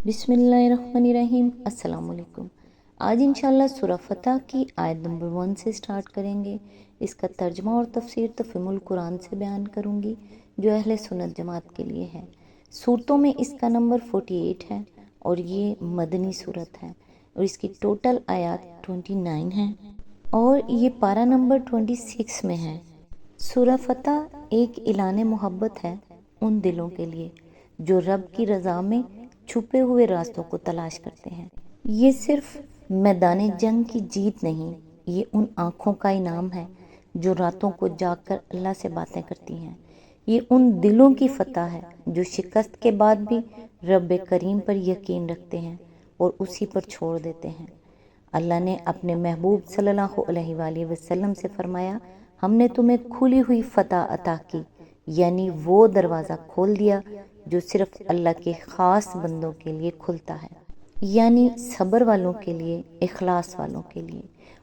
بسم اللہ الرحمن الرحیم۔ السلام علیکم۔ آج انشاءاللہ سورہ فتح کی آیت نمبر 1 سے سٹارٹ کریں گے۔ اس کا ترجمہ اور تفسیر تفہیم القرآن سے بیان کروں گی جو اہل سنت جماعت کے لیے ہے۔ صورتوں میں اس کا نمبر 48 ہے اور یہ مدنی صورت ہے اور اس کی ٹوٹل آیات 29 ہیں اور یہ پارہ نمبر 26 میں ہے۔ سورہ فتح ایک اعلان محبت ہے ان دلوں کے لیے جو رب کی رضا میں چھپے ہوئے راستوں کو تلاش کرتے ہیں۔ یہ صرف میدان جنگ کی جیت نہیں، یہ ان آنکھوں کا انعام ہے جو راتوں کو جاگ کر اللہ سے باتیں کرتی ہیں۔ یہ ان دلوں کی فتح ہے جو شکست کے بعد بھی رب کریم پر یقین رکھتے ہیں اور اسی پر چھوڑ دیتے ہیں۔ اللہ نے اپنے محبوب صلی اللہ علیہ وآلہ وسلم سے فرمایا، ہم نے تمہیں کھلی ہوئی فتح عطا کی، یعنی وہ دروازہ کھول دیا جو صرف اللہ کے خاص بندوں کے لیے کھلتا ہے، یعنی صبر والوں کے لیے، اخلاص والوں کے لیے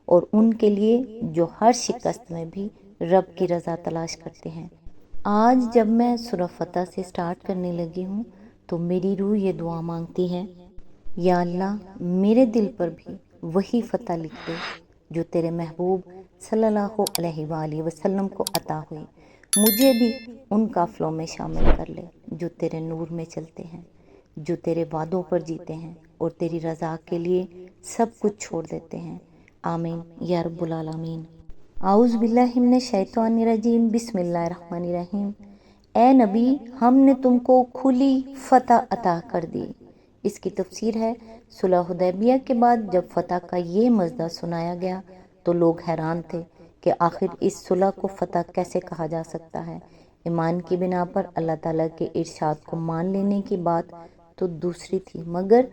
اور ان کے لیے جو ہر شکست میں بھی رب کی رضا تلاش کرتے ہیں۔ آج جب میں سورہ فتح سے سٹارٹ کرنے لگی ہوں تو میری روح یہ دعا مانگتی ہے، یا اللہ میرے دل پر بھی وہی فتح لکھ دے جو تیرے محبوب صلی اللہ علیہ وآلہ وسلم کو عطا ہوئی۔ مجھے بھی ان قافلوں میں شامل کر لے جو تیرے نور میں چلتے ہیں، جو تیرے وعدوں پر جیتے ہیں اور تیری رضا کے لیے سب کچھ چھوڑ دیتے ہیں۔ آمین یا رب العالمین۔ اعوذ باللہ من الشیطان الرجیم۔ بسم اللہ الرحمن الرحیم۔ اے نبی، ہم نے تم کو کھلی فتح عطا کر دی۔ اس کی تفسیر ہے، صلح حدیبیہ کے بعد جب فتح کا یہ مژدہ سنایا گیا تو لوگ حیران تھے کہ آخر اس صلح کو فتح کیسے کہا جا سکتا ہے۔ ایمان کی بنا پر اللہ تعالیٰ کے ارشاد کو مان لینے کی بات تو دوسری تھی، مگر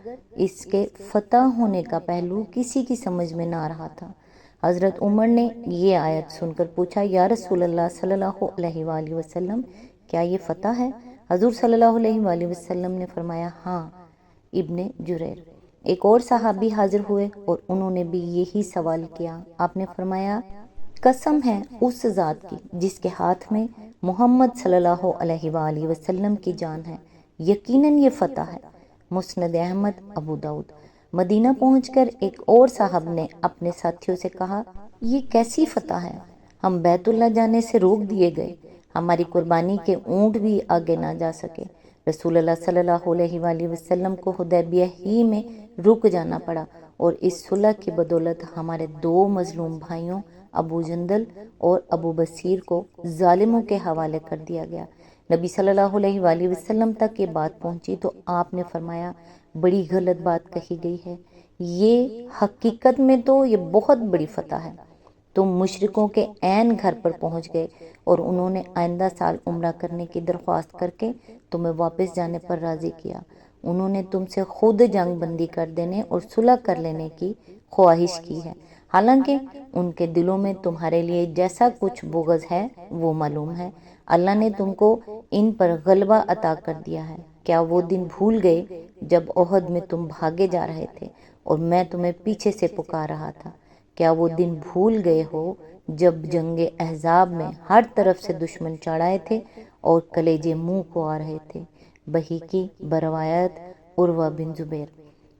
اس کے فتح ہونے کا پہلو کسی کی سمجھ میں نہ آ رہا تھا۔ حضرت عمر نے یہ آیت سن کر پوچھا، یا رسول اللہ صلی اللہ علیہ وآلہ وسلم، کیا یہ فتح ہے؟ حضور صلی اللہ علیہ وآلہ وسلم نے فرمایا، ہاں۔ ابن جریر ایک اور صحابی حاضر ہوئے اور انہوں نے بھی یہی سوال کیا۔ آپ نے فرمایا، قسم ہے اس ذات کی جس کے ہاتھ میں محمد صلی اللہ علیہ وآلہ وسلم کی جان ہے، یقیناً یہ فتح ہے۔ مسند احمد، ابو داؤد۔ مدینہ پہنچ کر ایک اور صاحب نے اپنے ساتھیوں سے کہا، یہ کیسی فتح ہے؟ ہم بیت اللہ جانے سے روک دیے گئے، ہماری قربانی کے اونٹ بھی آگے نہ جا سکے۔ رسول اللہ صلی اللہ علیہ وآلہ وسلم کو حدیبیہ ہی میں رک جانا پڑا اور اس صلح کی بدولت ہمارے دو مظلوم بھائیوں ابو جندل اور ابو بصیر کو ظالموں کے حوالے کر دیا گیا۔ نبی صلی اللہ علیہ وآلہ وسلم تک یہ بات پہنچی تو آپ نے فرمایا، بڑی غلط بات کہی گئی ہے، یہ حقیقت میں تو یہ بہت بڑی فتح ہے۔ تم مشرکوں کے عین گھر پر پہنچ گئے اور انہوں نے آئندہ سال عمرہ کرنے کی درخواست کر کے تمہیں واپس جانے پر راضی کیا۔ انہوں نے تم سے خود جنگ بندی کر دینے اور صلح کر لینے کی خواہش کی ہے، حالانکہ ان کے دلوں میں تمہارے لیے جیسا کچھ بغض ہے وہ معلوم ہے۔ اللہ نے تم کو ان پر غلبہ عطا کر دیا ہے۔ کیا وہ دن بھول گئے جب احد میں تم بھاگے جا رہے تھے اور میں تمہیں پیچھے سے پکار رہا تھا؟ کیا وہ دن بھول گئے ہو جب جنگ احزاب میں ہر طرف سے دشمن چڑھائے تھے اور کلیجے منہ کو آ رہے تھے؟ بحی کی بروایت عروہ بن زبیر۔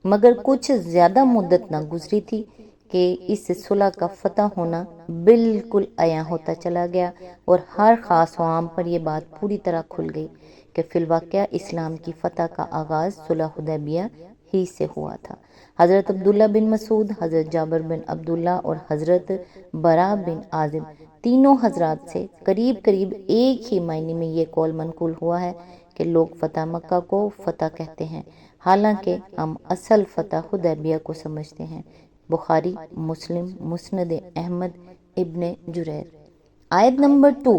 مگر کچھ زیادہ مدت نہ گزری تھی کہ اس صلح کا فتح ہونا بالکل عیاں ہوتا چلا گیا اور ہر خاص و عام پر یہ بات پوری طرح کھل گئی کہ فی الواقع اسلام کی فتح کا آغاز صلح حدیبیہ ہی سے ہوا تھا۔ حضرت عبداللہ بن مسعود، حضرت جابر بن عبداللہ اور حضرت برا بن عازب تینوں حضرات سے قریب قریب ایک ہی معنی میں یہ قول منقول ہوا ہے کہ لوگ فتح مکہ کو فتح کہتے ہیں، حالانکہ ہم اصل فتح حدیبیہ کو سمجھتے ہیں۔ بخاری، مسلم، مسند احمد، ابن جریر۔ آیت نمبر 2،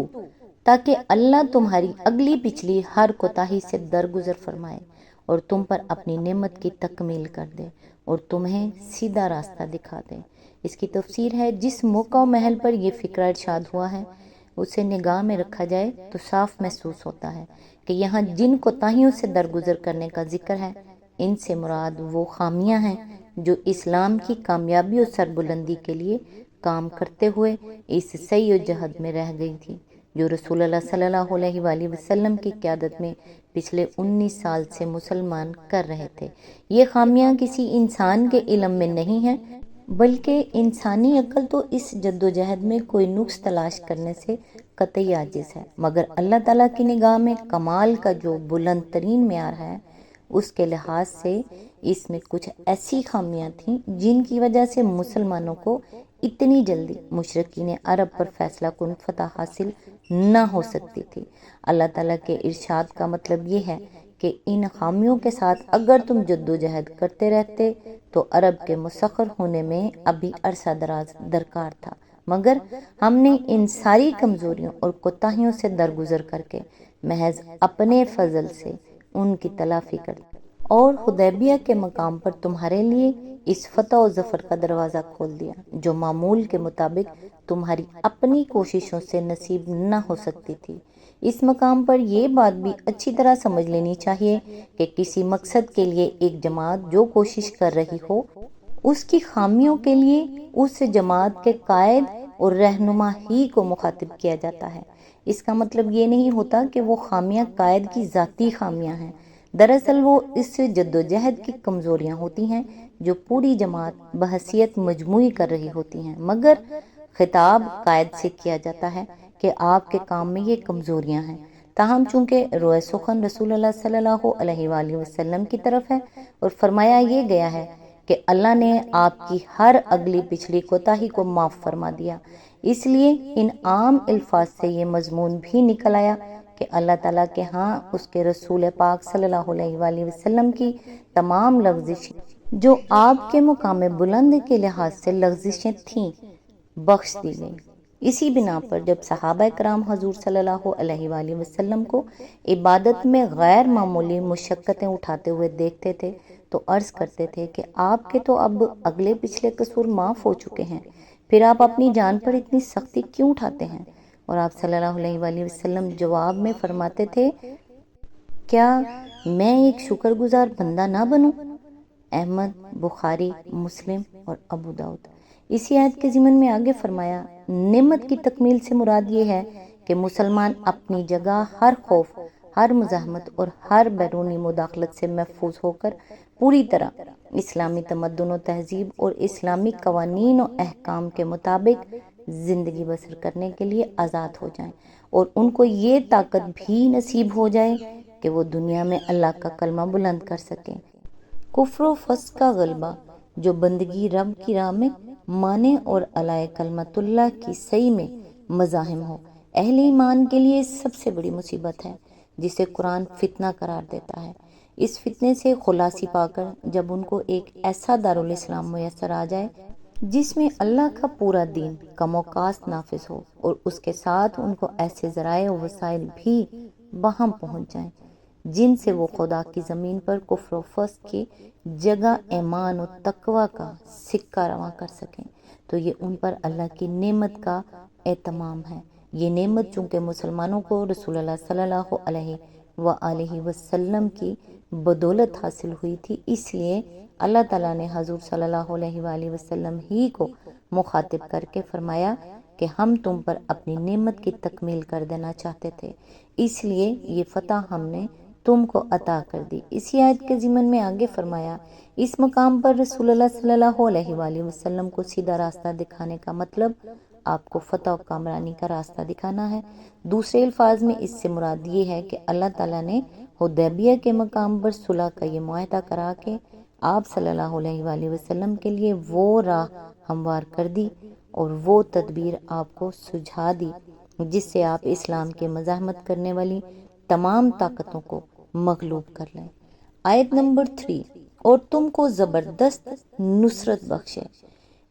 تاکہ اللہ تمہاری اگلی پچھلی ہر کوتاہی سے درگزر فرمائے اور تم پر اپنی نعمت کی تکمیل کر دے اور تمہیں سیدھا راستہ دکھا دے۔ اس کی تفسیر ہے، جس موقع و محل پر یہ فقرہ ارشاد ہوا ہے اسے نگاہ میں رکھا جائے تو صاف محسوس ہوتا ہے کہ یہاں جن کوتاہیوں سے درگزر کرنے کا ذکر ہے ان سے مراد وہ خامیاں ہیں جو اسلام کی کامیابی اور سربلندی کے لیے کام کرتے ہوئے اس سعی و جہد میں رہ گئی تھی، جو رسول اللہ صلی اللہ علیہ وآلہ وسلم کی قیادت میں پچھلے 19 سال سے مسلمان کر رہے تھے۔ یہ خامیاں کسی انسان کے علم میں نہیں ہیں، بلکہ انسانی عقل تو اس جدوجہد میں کوئی نقص تلاش کرنے سے قطعی عاجز ہے، مگر اللہ تعالیٰ کی نگاہ میں کمال کا جو بلند ترین معیار ہے، اس کے لحاظ سے اس میں کچھ ایسی خامیاں تھیں جن کی وجہ سے مسلمانوں کو اتنی جلدی مشرکین عرب پر فیصلہ کن فتح حاصل نہ ہو سکتی تھی۔ اللہ تعالیٰ کے ارشاد کا مطلب یہ ہے کہ ان خامیوں کے ساتھ اگر تم جدوجہد کرتے رہتے تو عرب کے مسخر ہونے میں ابھی عرصہ دراز درکار تھا، مگر ہم نے ان ساری کمزوریوں اور کوتاہیوں سے درگزر کر کے محض اپنے فضل سے ان کی تلافی کر دی اور حدیبیہ کے مقام پر تمہارے لیے اس فتح و ظفر کا دروازہ کھول دیا جو معمول کے مطابق تمہاری اپنی کوششوں سے نصیب نہ ہو سکتی تھی۔ اس مقام پر یہ بات بھی اچھی طرح سمجھ لینی چاہیے کہ کسی مقصد کے لیے ایک جماعت جو کوشش کر رہی ہو، اس کی خامیوں کے لیے اس جماعت کے قائد اور رہنما ہی کو مخاطب کیا جاتا ہے۔ اس کا مطلب یہ نہیں ہوتا کہ وہ خامیاں قائد کی ذاتی خامیاں ہیں، دراصل وہ اس جدوجہد کی کمزوریاں ہوتی ہیں جو پوری جماعت بحیثیت مجموعی کر رہی ہوتی ہیں، مگر خطاب قائد سے کیا جاتا ہے کہ آپ کے کام میں یہ کمزوریاں ہیں۔ تاہم چونکہ روئے سخن رسول اللہ صلی اللہ علیہ وآلہ وسلم کی طرف ہے اور فرمایا یہ گیا ہے کہ اللہ نے آپ کی ہر اگلی پچھلی کوتاہی کو معاف فرما دیا، اس لیے ان عام الفاظ سے یہ مضمون بھی نکل آیا کہ اللہ تعالیٰ کے ہاں اس کے رسول پاک صلی اللہ علیہ وآلہ وسلم کی تمام لغزشیں جو آپ کے مقام بلند کے لحاظ سے لغزشیں تھیں بخش دی گئی۔ اسی بنا پر جب صحابہ کرام حضور صلی اللہ علیہ وآلہ وسلم کو عبادت میں غیر معمولی مشقتیں اٹھاتے ہوئے دیکھتے تھے تو عرض کرتے تھے کہ آپ کے تو اب اگلے پچھلے قصور معاف ہو چکے ہیں، پھر آپ اپنی جان پر اتنی سختی کیوں اٹھاتے ہیں؟ اور آپ صلی اللہ علیہ وآلہ وسلم جواب میں فرماتے تھے، کیا میں ایک شکر گزار بندہ نہ بنوں؟ احمد، بخاری، مسلم اور ابو داؤد۔ اسی آیت کے ضمن میں آگے فرمایا، نعمت کی تکمیل سے مراد یہ ہے کہ مسلمان اپنی جگہ ہر خوف، ہر مزاحمت اور ہر بیرونی مداخلت سے محفوظ ہو کر پوری طرح اسلامی تمدن و تہذیب اور اسلامی قوانین و احکام کے مطابق زندگی بسر کرنے کے لیے آزاد ہو جائیں اور ان کو یہ طاقت بھی نصیب ہو جائے کہ وہ دنیا میں اللہ کا کلمہ بلند کر سکیں۔ کفر و فسق کا غلبہ جو بندگی رب کی راہ میں مانے اور علیہ کلمت اللہ کی صحیح میں مزاحم ہو، اہل ایمان کے لیے سب سے بڑی مصیبت ہے جسے قرآن فتنہ قرار دیتا ہے۔ اس فتنے سے خلاصی پا کر جب ان کو ایک ایسا دارالاسلام میسر آ جائے جس میں اللہ کا پورا دین کم و کاست نافذ ہو اور اس کے ساتھ ان کو ایسے ذرائع و وسائل بھی وہاں پہنچ جائیں جن سے وہ خدا کی زمین پر کفر و فسق کی جگہ ایمان و تقوی کا سکہ رواں کر سکیں، تو یہ ان پر اللہ کی نعمت کا اہتمام ہے۔ یہ نعمت چونکہ مسلمانوں کو رسول اللہ صلی اللہ علیہ وآلہ وسلم کی بدولت حاصل ہوئی تھی، اس لیے اللہ تعالیٰ نے حضور صلی اللہ علیہ وآلہ وسلم ہی کو مخاطب کر کے فرمایا کہ ہم تم پر اپنی نعمت کی تکمیل کر دینا چاہتے تھے، اس لیے یہ فتح ہم نے تم کو عطا کر دی۔ اسی آیت کے ضمن میں آگے فرمایا، اس مقام پر رسول اللہ صلی اللہ علیہ وآلہ وسلم کو سیدھا راستہ دکھانے کا مطلب آپ کو فتح و کامرانی کا راستہ دکھانا ہے۔ دوسرے الفاظ میں اس سے مراد یہ ہے کہ اللہ تعالیٰ نے حدیبیہ کے مقام پر صلح کا یہ معاہدہ کرا کے آپ صلی اللہ علیہ وآلہ وسلم کے لیے وہ راہ ہموار کر دی اور وہ تدبیر آپ کو سجھا دی جس سے آپ اسلام کے مزاحمت کرنے والی تمام طاقتوں کو مغلوب کر لیں۔ آیت نمبر 3، اور تم کو زبردست نصرت بخشے۔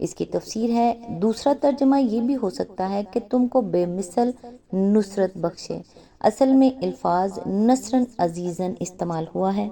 اس کی تفسیر ہے، دوسرا ترجمہ یہ بھی ہو سکتا ہے کہ تم کو بے مثل نصرت بخشے۔ اصل میں الفاظ نصرن عزیزن استعمال ہوا ہے۔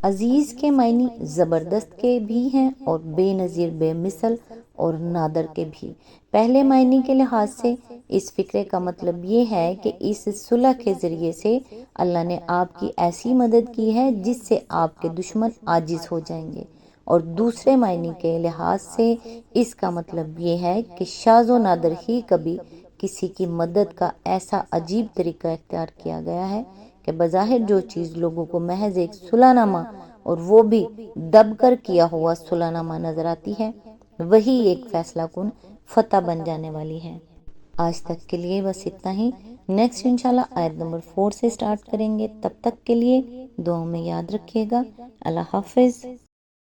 عزیز کے معنی زبردست کے بھی ہیں اور بے نظیر، بے مثل اور نادر کے بھی۔ پہلے معنی کے لحاظ سے اس فقرے کا مطلب یہ ہے کہ اس صلح کے ذریعے سے اللہ نے آپ کی ایسی مدد کی ہے جس سے آپ کے دشمن عاجز ہو جائیں گے، اور دوسرے معنی کے لحاظ سے اس کا مطلب یہ ہے کہ شاذ و نادر ہی کبھی کسی کی مدد کا ایسا عجیب طریقہ اختیار کیا گیا ہے کہ بظاہر جو چیز لوگوں کو محض ایک صلح نامہ اور وہ بھی دب کر کیا ہوا صلح نامہ نظر آتی ہے، وہی ایک فیصلہ کن فتح بن جانے والی ہے۔ آج تک کے لیے بس اتنا ہی، نیکسٹ انشاءاللہ آیت نمبر 4 سے سٹارٹ کریں گے۔ تب تک کے لیے دعاؤں میں یاد رکھیے گا۔ اللہ حافظ۔